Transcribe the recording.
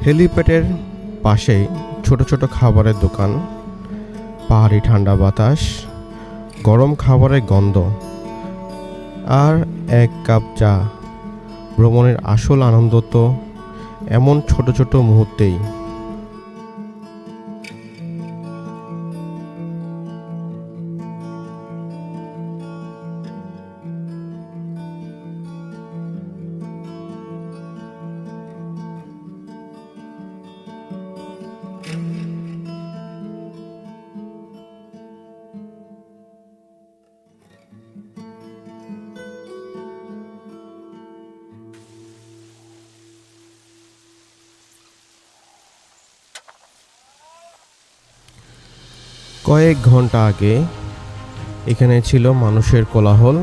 হেলিপ্যাডের পাশেই ছোট ছোট খাবারের দোকান, পাহাড়ি ঠান্ডা বাতাস, গরম খাবারের গন্ধ আর এক কাপ চা। ভ্রমণের আসল আনন্দ তো এমন ছোট ছোট মুহূর্তেই। কয়েক ঘন্টা আগে এখানে ছিল মানুষের কোলাহল,